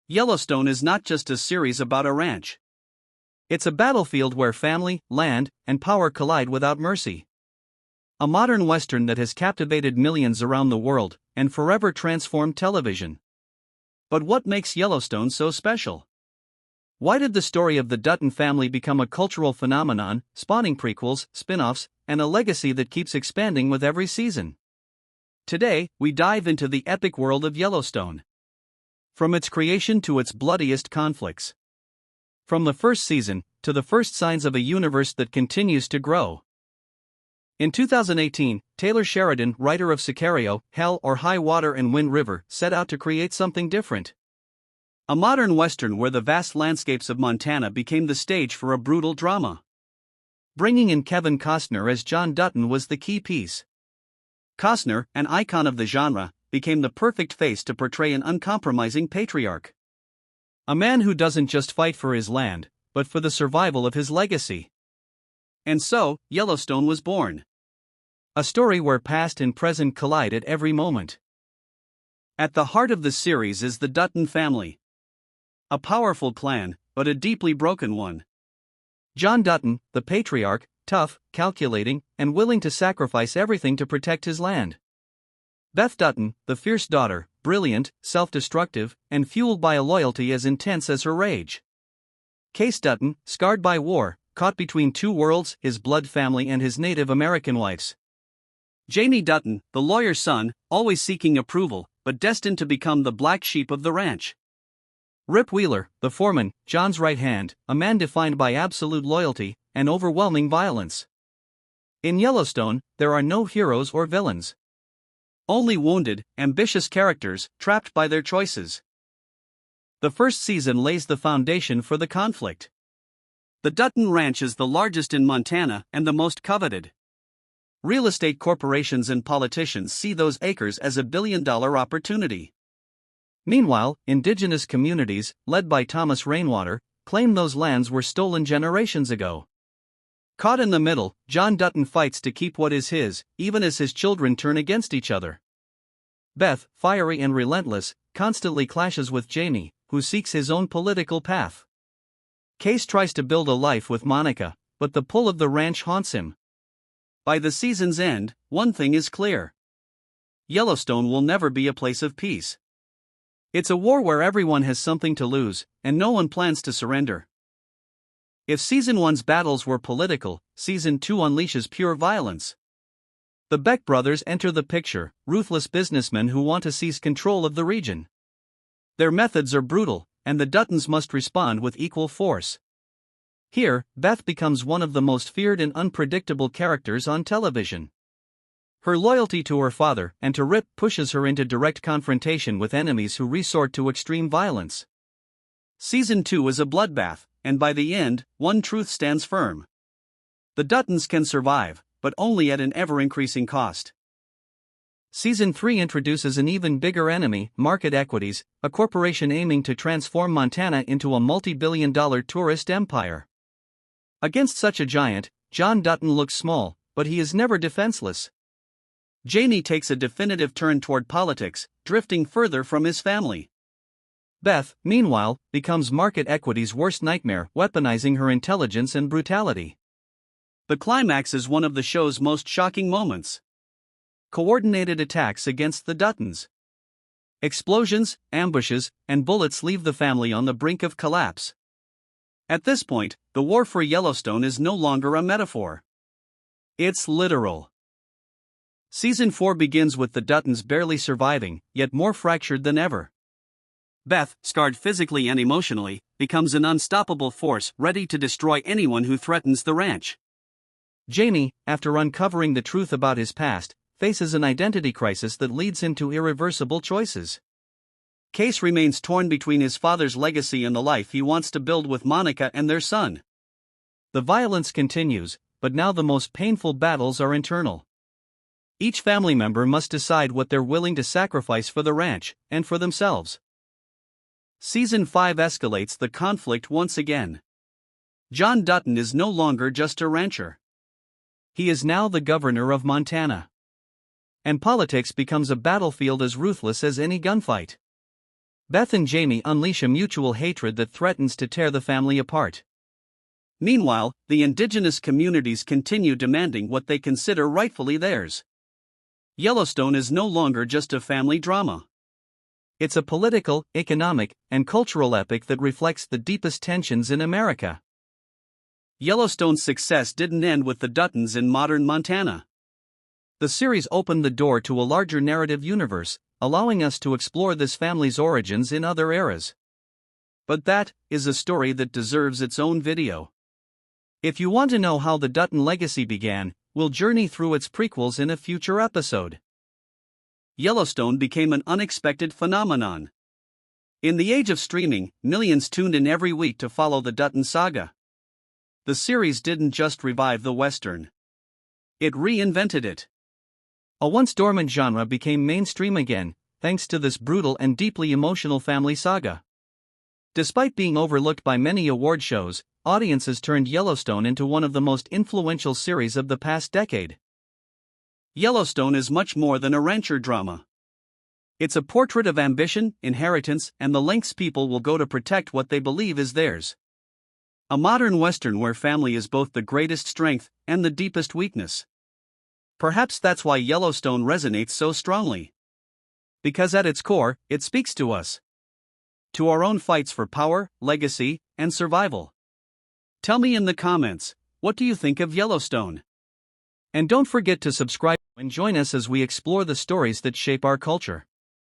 Yellowstone is not just a series about a ranch. It's a battlefield where family, land, and power collide without mercy. A modern western that has captivated millions around the world and forever transformed television. But what makes Yellowstone so special? Why did the story of the Dutton family become a cultural phenomenon, spawning prequels, spin-offs, and a legacy that keeps expanding with every season? Today, we dive into the epic world of Yellowstone. From its creation to its bloodiest conflicts. From the first season to the first signs of a universe that continues to grow. In 2018, Taylor Sheridan, writer of Sicario, Hell or High Water and Wind River, set out to create something different. A modern western where the vast landscapes of Montana became the stage for a brutal drama. Bringing in Kevin Costner as John Dutton was the key piece. Costner, an icon of the genre, became the perfect face to portray an uncompromising patriarch. A man who doesn't just fight for his land, but for the survival of his legacy. And so, Yellowstone was born. A story where past and present collide at every moment. At the heart of the series is the Dutton family. A powerful clan, but a deeply broken one. John Dutton, the patriarch, tough, calculating, and willing to sacrifice everything to protect his land. Beth Dutton, the fierce daughter, brilliant, self-destructive, and fueled by a loyalty as intense as her rage. Case Dutton, scarred by war, caught between two worlds, his blood family and his Native American wife's. Janie Dutton, the lawyer's son, always seeking approval, but destined to become the black sheep of the ranch. Rip Wheeler, the foreman, John's right hand, a man defined by absolute loyalty and overwhelming violence. In Yellowstone, there are no heroes or villains. Only wounded, ambitious characters, trapped by their choices. The first season lays the foundation for the conflict. The Dutton Ranch is the largest in Montana and the most coveted. Real estate corporations and politicians see those acres as a billion-dollar opportunity. Meanwhile, indigenous communities, led by Thomas Rainwater, claim those lands were stolen generations ago. Caught in the middle, John Dutton fights to keep what is his, even as his children turn against each other. Beth, fiery and relentless, constantly clashes with Jamie, who seeks his own political path. Case tries to build a life with Monica, but the pull of the ranch haunts him. By the season's end, one thing is clear. Yellowstone will never be a place of peace. It's a war where everyone has something to lose, and no one plans to surrender. If Season 1's battles were political, Season 2 unleashes pure violence. The Beck brothers enter the picture, ruthless businessmen who want to seize control of the region. Their methods are brutal, and the Duttons must respond with equal force. Here, Beth becomes one of the most feared and unpredictable characters on television. Her loyalty to her father and to Rip pushes her into direct confrontation with enemies who resort to extreme violence. Season 2 is a bloodbath, and by the end, one truth stands firm. The Duttons can survive, but only at an ever-increasing cost. Season 3 introduces an even bigger enemy, Market Equities, a corporation aiming to transform Montana into a multi-billion-dollar tourist empire. Against such a giant, John Dutton looks small, but he is never defenseless. Janie takes a definitive turn toward politics, drifting further from his family. Beth, meanwhile, becomes Market Equity's worst nightmare, weaponizing her intelligence and brutality. The climax is one of the show's most shocking moments. Coordinated attacks against the Duttons. Explosions, ambushes, and bullets leave the family on the brink of collapse. At this point, the war for Yellowstone is no longer a metaphor. It's literal. Season 4 begins with the Duttons barely surviving, yet more fractured than ever. Beth, scarred physically and emotionally, becomes an unstoppable force ready to destroy anyone who threatens the ranch. Jamie, after uncovering the truth about his past, faces an identity crisis that leads him to irreversible choices. Case remains torn between his father's legacy and the life he wants to build with Monica and their son. The violence continues, but now the most painful battles are internal. Each family member must decide what they're willing to sacrifice for the ranch, and for themselves. Season 5 escalates the conflict once again. John Dutton is no longer just a rancher. He is now the governor of Montana. And politics becomes a battlefield as ruthless as any gunfight. Beth and Jamie unleash a mutual hatred that threatens to tear the family apart. Meanwhile, the indigenous communities continue demanding what they consider rightfully theirs. Yellowstone is no longer just a family drama. It's a political, economic, and cultural epic that reflects the deepest tensions in America. Yellowstone's success didn't end with the Duttons in modern Montana. The series opened the door to a larger narrative universe, allowing us to explore this family's origins in other eras. But that is a story that deserves its own video. If you want to know how the Dutton legacy began, we'll journey through its prequels in a future episode. Yellowstone became an unexpected phenomenon. In the age of streaming, millions tuned in every week to follow the Dutton saga. The series didn't just revive the Western. It reinvented it. A once dormant genre became mainstream again, thanks to this brutal and deeply emotional family saga. Despite being overlooked by many award shows, audiences turned Yellowstone into one of the most influential series of the past decade. Yellowstone is much more than a rancher drama. It's a portrait of ambition, inheritance, and the lengths people will go to protect what they believe is theirs. A modern Western where family is both the greatest strength and the deepest weakness. Perhaps that's why Yellowstone resonates so strongly. Because at its core, it speaks to us. To our own fights for power, legacy, and survival. Tell me in the comments, what do you think of Yellowstone? And don't forget to subscribe and join us as we explore the stories that shape our culture.